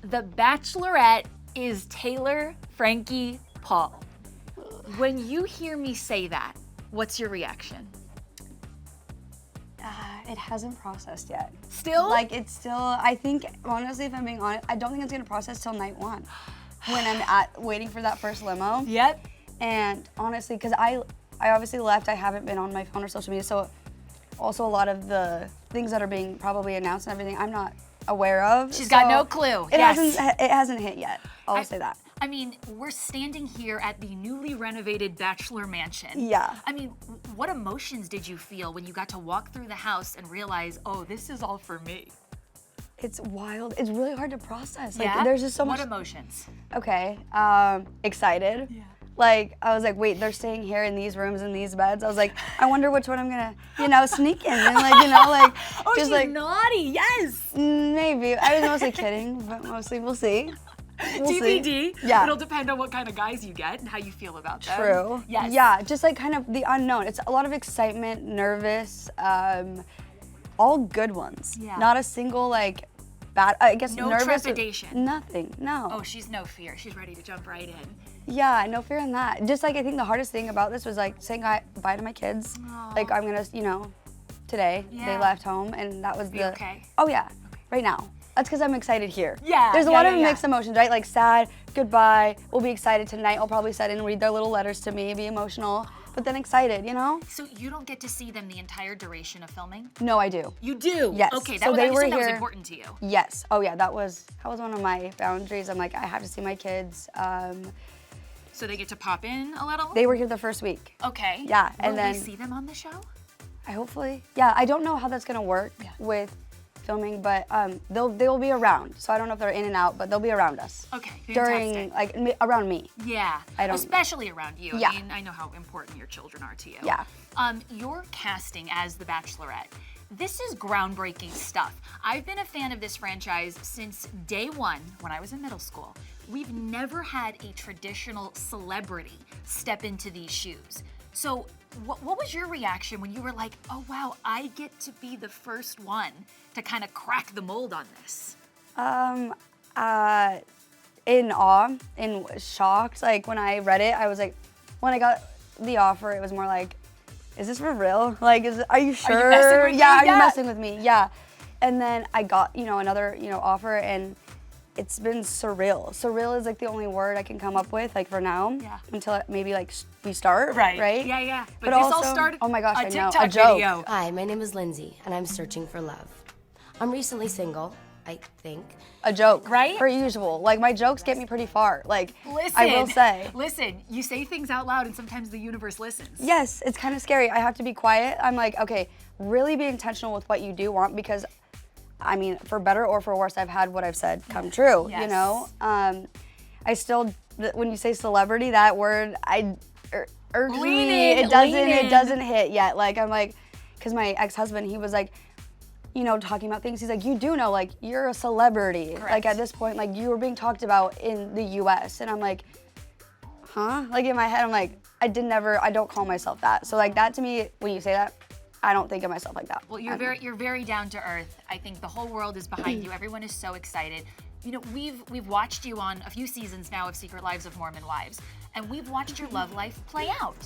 The Bachelorette is Taylor Frankie Paul. When you hear me say that, what's your reaction? It hasn't processed yet. Still? Like, it's still, I think, honestly, if I'm being honest, I don't think it's gonna process till night one. When I'm waiting for that first limo. Yep. And honestly, because I obviously left, I haven't been on my phone or social media, so also a lot of the things that are being probably announced and everything, I'm not aware of. She's got no clue. It hasn't hit yet, I'll say that. I mean, we're standing here at the newly renovated Bachelor Mansion. Yeah. I mean, what emotions did you feel when you got to walk through the house and realize, oh, this is all for me? It's wild. It's really hard to process. Like, Yeah? there's just so much. What emotions? Okay, excited. Yeah. Like, I was like, wait, they're staying here in these rooms, in these beds. I was like, I wonder which one I'm gonna, sneak in and Oh, just she's naughty, yes. Maybe. I was mostly kidding, but mostly we'll see. We'll TBD. see. Yeah. It'll depend on what kind of guys you get and how you feel about them. True. Yes. Yeah, just like kind of the unknown. It's a lot of excitement, nervous, all good ones. Yeah. Not a single bad, I guess No nervous. trepidation. Nothing, no. Oh, she's no fear. She's ready to jump right in. Yeah, no fear in that. Just I think the hardest thing about this was saying bye to my kids. Aww. Like I'm gonna, today they Yeah. left home and that was you okay? Oh yeah, right now. That's because I'm excited here. Yeah. There's a lot of mixed emotions, right? Like sad, goodbye, we'll be excited tonight. I'll probably sit in and read their little letters to me, be emotional, but then excited, So you don't get to see them the entire duration of filming? No, I do. You do? Yes. Okay, So they were that was here- important to you. Yes. Oh yeah, that was one of my boundaries. I'm like, I have to see my kids. So they get to pop in a little? They were here the first week. Okay. Yeah, Will and then we see them on the show? I hopefully. Yeah, I don't know how that's gonna work with filming, but they'll be around. So I don't know if they're in and out, but they'll be around us. Okay, During fantastic. around me. Yeah, especially around you. Yeah. I mean, I know how important your children are to you. Yeah. Your casting as the Bachelorette, this is groundbreaking stuff. I've been a fan of this franchise since day one when I was in middle school. We've never had a traditional celebrity step into these shoes. So what was your reaction when you were like, oh wow, I get to be the first one to kind of crack the mold on this? In awe, in shocked. Like when I read it, I was like, when I got the offer, it was more like, is this for real? Like, are you sure? Are you messing with me? Yeah, are you messing with me? Yeah. And then I got, another, offer, and it's been surreal. Surreal is like the only word I can come up with, like for now. Yeah. Until maybe we start. Right. Right. Yeah, yeah. But this also, all started. oh my gosh, a I know. TikTok A joke. video. Hi, my name is Lindsay, and I'm searching for love. I'm recently single, I think. A joke. Right? Per usual. Like my jokes get me pretty far. Like Listen, I will say. Listen, you say things out loud, and sometimes the universe listens. Yes, it's kind of scary. I have to be quiet. I'm like, okay, really be intentional with what you do want, because I mean, for better or for worse, I've had what I've said come true, Yes. I still, when you say celebrity, that word, urge Lean me. in, It doesn't, lean in. it doesn't hit yet. Like, I'm like, because my ex-husband, he was like, talking about things. He's like, you do know, like, you're a celebrity. Correct. Like, at this point, like, you were being talked about in the US. And I'm like, huh? Like, in my head, I'm like, I don't call myself that. So, like, that to me, when you say that, I don't think of myself like that. Well, you're very down to earth. I think the whole world is behind you. Everyone is so excited. We've watched you on a few seasons now of Secret Lives of Mormon Wives, and we've watched your love life play out,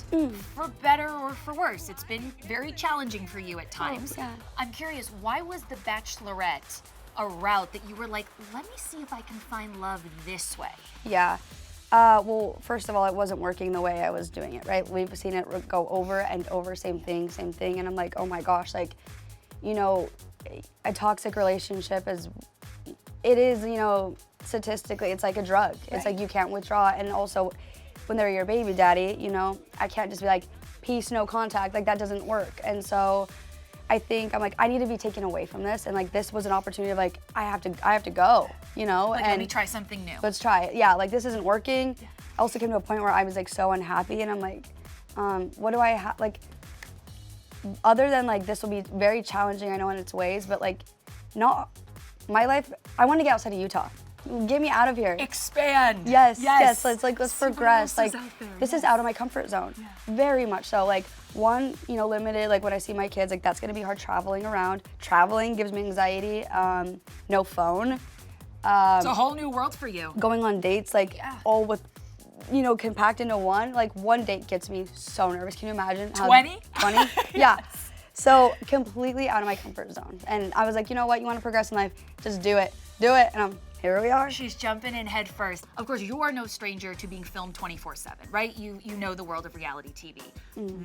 for better or for worse. It's been very challenging for you at times. yeah. I'm curious, why was the Bachelorette a route that you were like, let me see if I can find love this way? Yeah. Well, first of all, it wasn't working the way I was doing it, right? We've seen it go over and over, same thing. And I'm like, oh my gosh, like, a toxic relationship it is, statistically, it's like a drug. Right. It's like you can't withdraw. And also, when they're your baby daddy, I can't just be like, peace, no contact. Like, that doesn't work. And so I think I'm like, I need to be taken away from this. And like, this was an opportunity of like, I have to go, Like, and let me try something new. let's try it. Yeah, like this isn't working. Yeah. I also came to a point where I was like so unhappy, and I'm like, what do I have? Like, other than like this will be very challenging, I know in its ways, but like, not my life. I want to get outside of Utah. Get me out of here. Expand. Yes. Let's progress. Like, this is out of my comfort zone. Yeah. Very much so. Like, one, limited, like when I see my kids, like that's gonna be hard traveling around. Traveling gives me anxiety. No phone. It's a whole new world for you. Going on dates, like all with, you know, compact into one. Like one date gets me so nervous. Can you imagine? 20? 20? Yeah. So completely out of my comfort zone. And I was like, you know what? You want to progress in life? Just do it. Do it. And here we are. She's jumping in head first. Of course, you are no stranger to being filmed 24/7, right? You know the world of reality TV.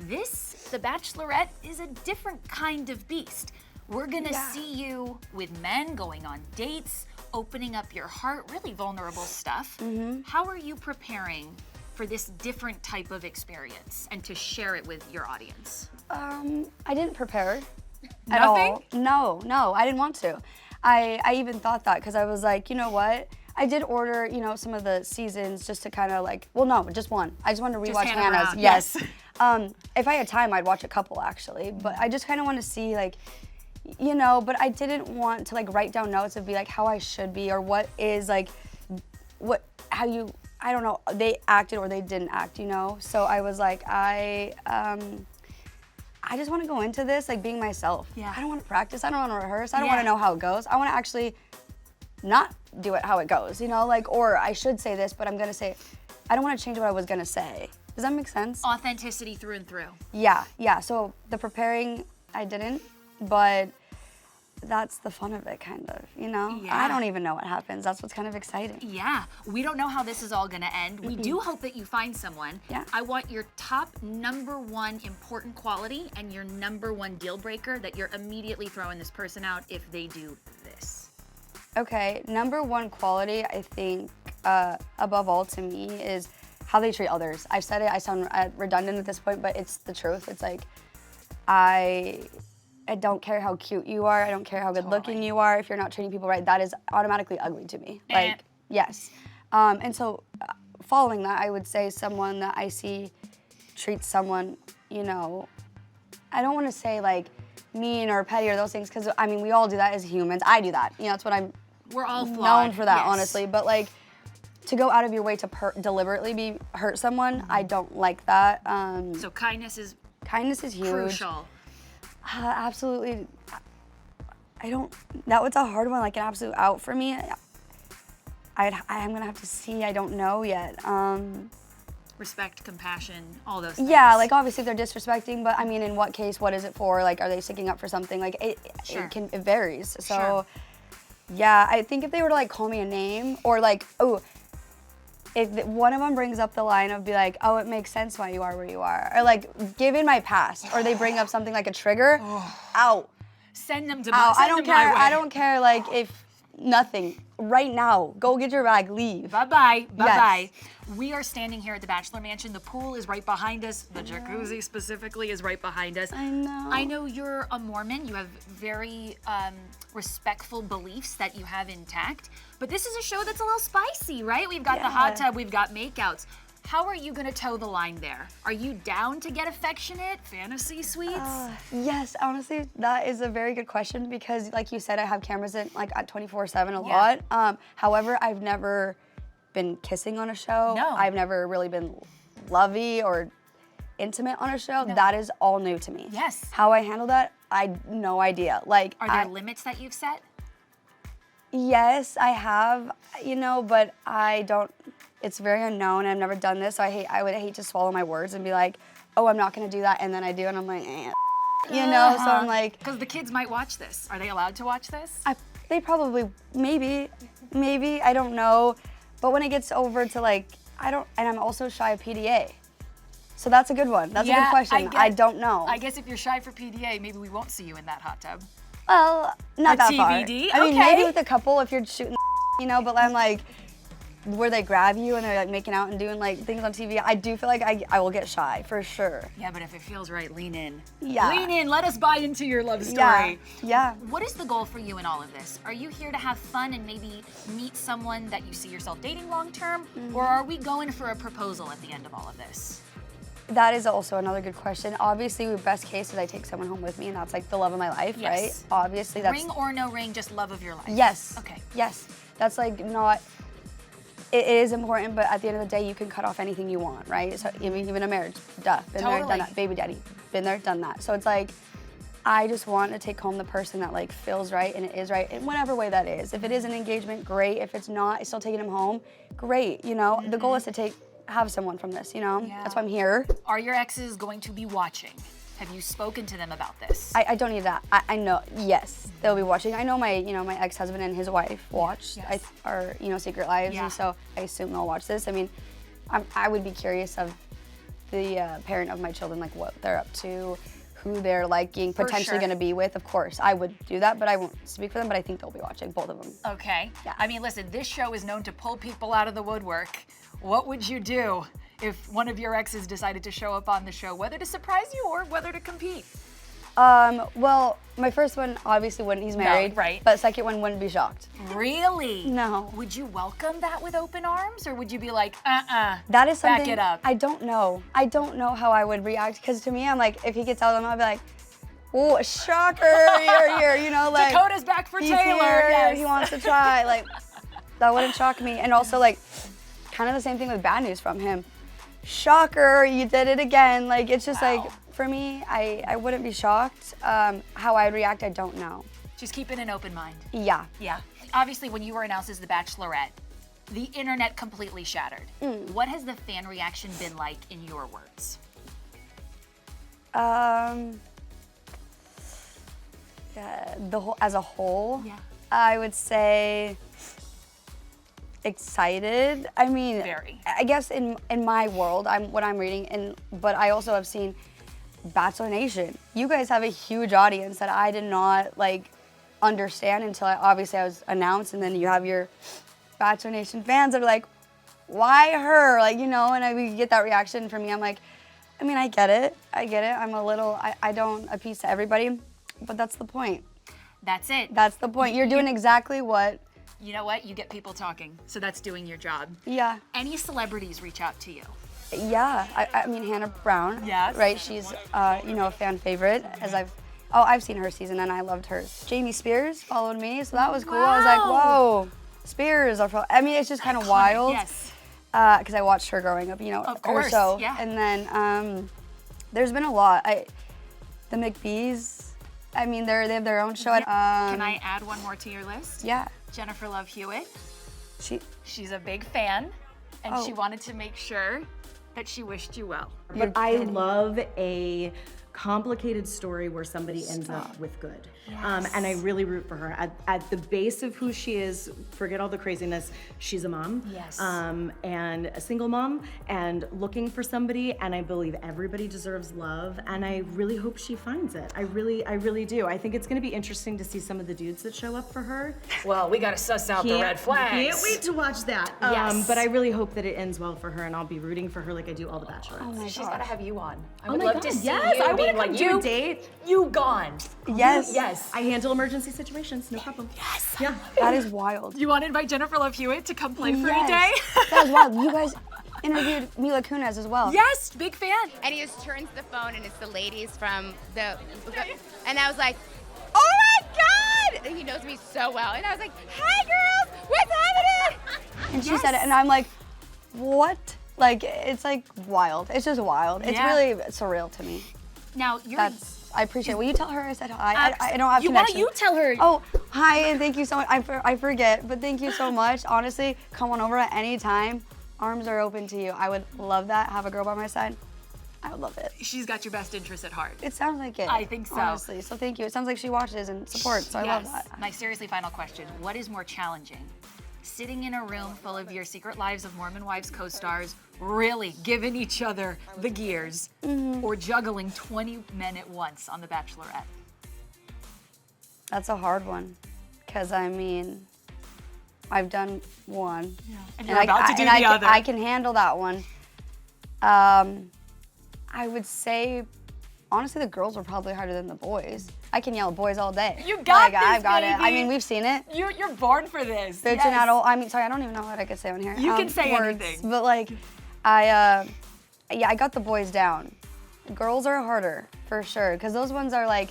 This, The Bachelorette, is a different kind of beast. We're gonna see you with men going on dates, opening up your heart, really vulnerable stuff. How are you preparing for this different type of experience and to share it with your audience? I didn't prepare at all. No, I didn't want to. I even thought that because I was like, you know what? I did order, you know, some of the seasons just to kind of like, well, no, just one. I just wanted to rewatch Hannah's. Yes. If I had time, I'd watch a couple actually, but I just kind of want to see like, you know, but I didn't want to like write down notes of be like how I should be or what is like, how you, I don't know, they acted or they didn't act, you know? So I was like, I just want to go into this like being myself. Yeah. I don't want to practice. I don't want to rehearse. I don't want to know how it goes. I want to actually not do it how it goes, you know? Like, or I should say this, but I'm going to say, I don't want to change what I was going to say. Does that make sense? Authenticity through and through. Yeah. So the preparing, I didn't, but that's the fun of it, kind of, you know? Yeah. I don't even know what happens. That's what's kind of exciting. Yeah, we don't know how this is all gonna end. We do hope that you find someone. Yeah. I want your top #1 important quality and your #1 deal breaker that you're immediately throwing this person out if they do this. Okay, #1 quality, I think, above all to me, is how they treat others. I've said it, I sound redundant at this point, but it's the truth. It's like, I don't care how cute you are. I don't care how good looking you are. If you're not treating people right, that is automatically ugly to me. Like, yes. And so following that, I would say someone that I see treats someone, you know, I don't want to say like mean or petty or those things, because I mean, we all do that as humans. I do that. You know, that's what I'm We're all flawed. known for that, Yes. honestly. But like, to go out of your way to deliberately hurt someone, I don't like that. So kindness is huge. crucial. Absolutely. That was a hard one, like an absolute out for me. I'm gonna have to see, I don't know yet. Respect, compassion, all those things. Yeah, like obviously they're disrespecting, but I mean, in what case, what is it for? Like, are they sticking up for something? Like, it varies. So, yeah, I think if they were to like call me a name or like, if one of them brings up the line of be like, oh, it makes sense why you are where you are, or like, given my past, or they bring up something like a trigger, out. Send them to I don't care. I don't care. Like if nothing right now, go get your bag, leave. Bye-bye, bye-bye. We are standing here at the Bachelor Mansion. The pool is right behind us. The jacuzzi specifically is right behind us. I know. I know you're a Mormon. You have very respectful beliefs that you have intact. But this is a show that's a little spicy, right? We've got the hot tub, we've got makeouts. How are you gonna toe the line there? Are you down to get affectionate, fantasy suites? Yes, honestly, that is a very good question because, like you said, I have cameras in like at 24/7 a lot. However, I've never been kissing on a show. No. I've never really been lovey or intimate on a show. No. That is all new to me. Yes. How I handle that, I no idea. Like, Are there limits that you've set? Yes, I have, you know, but I don't. It's very unknown. I've never done this, so I would hate to swallow my words and be like, oh, I'm not gonna do that, and then I do, and I'm like, you know. So I'm like, because the kids might watch this. Are they allowed to watch this? they probably, maybe, I don't know. But when it gets over to like, I don't, and I'm also shy of PDA. So that's a good one. That's a good question. I don't know. I guess if you're shy for PDA, maybe we won't see you in that hot tub. Well, not that TBD? far. I mean, Okay. maybe with a couple if you're shooting, you know, but I'm like, where they grab you and they're like making out and doing like things on TV, I do feel like I will get shy for sure. Yeah, but if it feels right, lean in. Yeah. Lean in, let us buy into your love story. Yeah. What is the goal for you in all of this? Are you here to have fun and maybe meet someone that you see yourself dating long term? Or are we going for a proposal at the end of all of this? That is also another good question. Obviously, the best case is I take someone home with me and that's like the love of my life, Yes. right? Obviously, that's... Ring or no ring, just love of your life. Yes. Okay. Yes. That's like not... It is important, but at the end of the day, you can cut off anything you want, right? So even a marriage, duh, been there, done Totally. that. Baby daddy, been there, done that. So it's like, I just want to take home the person that like feels right and it is right in whatever way that is. If it is an engagement, great. If it's not, still taking him home, great. You know, the goal is to have someone from this, you know? Yeah. That's why I'm here. Are your exes going to be watching? Have you spoken to them about this? I don't need that. I know, yes, they'll be watching. I know my, my ex-husband and his wife watch our, Secret Lives, and so I assume they'll watch this. I mean, I would be curious of the parent of my children, like what they're up to, who they're liking, potentially going to be with. Of course, I would do that, but I won't speak for them, but I think they'll be watching, both of them. Okay. Yeah. I mean, listen, this show is known to pull people out of the woodwork. What would you do if one of your exes decided to show up on the show, whether to surprise you or whether to compete? Well, my first one obviously wouldn't, he's married, right. But second one wouldn't be shocked. Really? No. Would you welcome that with open arms, or would you be like, That is something, back it up? I don't know. I don't know how I would react, because to me, I'm like, if he gets out of them, I'll be like, oh, shocker, you're here, like. Dakota's back for he's Taylor, here, yes. he wants to try, like, that wouldn't shock me. And also, like, kind of the same thing with bad news from him. Shocker, you did it again. Like, it's just like, for me, I wouldn't be shocked. How I'd react, I don't know. Just keeping an open mind. Yeah. Yeah. Obviously, when you were announced as the Bachelorette, the internet completely shattered. What has the fan reaction been like, in your words? As a whole, Yeah. I would say excited. I mean, Very. I guess in my world, what I'm reading, but I also have seen Bachelor Nation. You guys have a huge audience that I did not like understand until I was announced, and then you have your Bachelor Nation fans that are like, why her? Like, and we get that reaction from me. I'm like, I mean, I get it. I'm a little, I don't appease to everybody, but that's the point. That's it. That's the point. You're doing exactly what. You know what? You get people talking, so that's doing your job. Yeah. Any celebrities reach out to you? Yeah. I mean, Hannah Brown. Yes. Right. She's, a fan favorite. I've seen her season and I loved hers. Jamie Spears followed me, so that was cool. I was like, whoa, Spears are. I mean, it's just kind of wild. Yes. Because I watched her growing up, Of course, or so. yeah. And then there's been a lot. The McBees. I mean, they have their own show. Can I add one more to your list? Yeah. Jennifer Love Hewitt. She's a big fan, and Oh. she wanted to make sure that she wished you well. But I love a complicated story where somebody ends up with good. And I really root for her. At the base of who she is, forget all the craziness, she's a mom. Yes. And a single mom, and looking for somebody, and I believe everybody deserves love, and I really hope she finds it. I really do. I think it's gonna be interesting to see some of the dudes that show up for her. Well, we gotta suss out the red flags. Can't wait to watch that. Yes. But I really hope that it ends well for her, and I'll be rooting for her like I do all the Bachelorettes. Oh my She's gosh. gotta have you on. I Oh would my love God, to see yes, you I wanna being come like, do a date. You gone. Yes. Yes. I handle emergency situations, no problem. Yes. Yeah. That is wild. You want to invite Jennifer Love Hewitt to come play for a day? Yes. That was wild. You guys interviewed Mila Kunis as well. Yes, big fan. And he just turns the phone and it's the ladies from and I was like, oh my God! And he knows me so well. And I was like, hi girls, what's happening? And she said it, and I'm like, what? Like, it's like wild. It's just wild. It's Yeah. really surreal to me. Now you're. I appreciate it. Will you tell her I said hi? I don't have Why connection. don't you tell her? Oh, hi, and thank you so much. I forget, but thank you so much. Honestly, come on over at any time. Arms are open to you. I would love that. Have a girl by my side. I would love it. She's got your best interest at heart. It sounds like it. I think so. Honestly, so thank you. It sounds like she watches and supports, so I love that. My seriously final question. What is more challenging? Sitting in a room full of your Secret Lives of Mormon Wives co-stars, really giving each other the gears, or juggling 20 men at once on The Bachelorette? That's a hard one, because I mean, I've done one. Yeah. And you're about to do the other. I can handle that one. I would say, honestly, the girls were probably harder than the boys. I can yell at boys all day. You got this, I've got it. I baby. mean, we've seen it. You're born for this. Bitching Yes. at all. I mean, sorry, I don't even know what I could say on here. You can say words, anything. But like, I got the boys down. Girls are harder for sure, because those ones are like,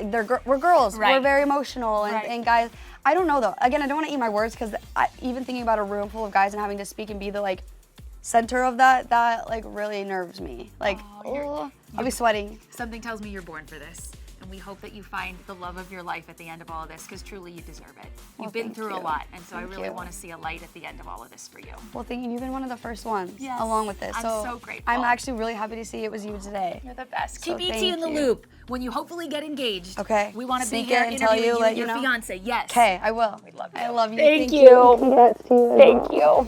we're girls. Right. We're very emotional, and, Right. and guys. I don't know though. Again, I don't want to eat my words, because even thinking about a room full of guys and having to speak and be the like center of that like really nerves me. Like, I'll be sweating. Something tells me you're born for this. and we hope that you find the love of your life at the end of all of this, because truly you deserve it. Well, You've been thank through a you. lot, and so I Thank really you. want to see a light at the end of all of this for you. Well, thank you. You've been one of the first ones Yes. along with this. I'm so grateful. I'm actually really happy to see it was you today. You're the best. So Keep ET thank in the you. loop when you hopefully get engaged. Okay. We want to be Sneak here in, tell interviewing you, you let and you your know. fiance. Yes. Okay, I will. We love you. I love you. Thank you. Congrats to you. Thank you.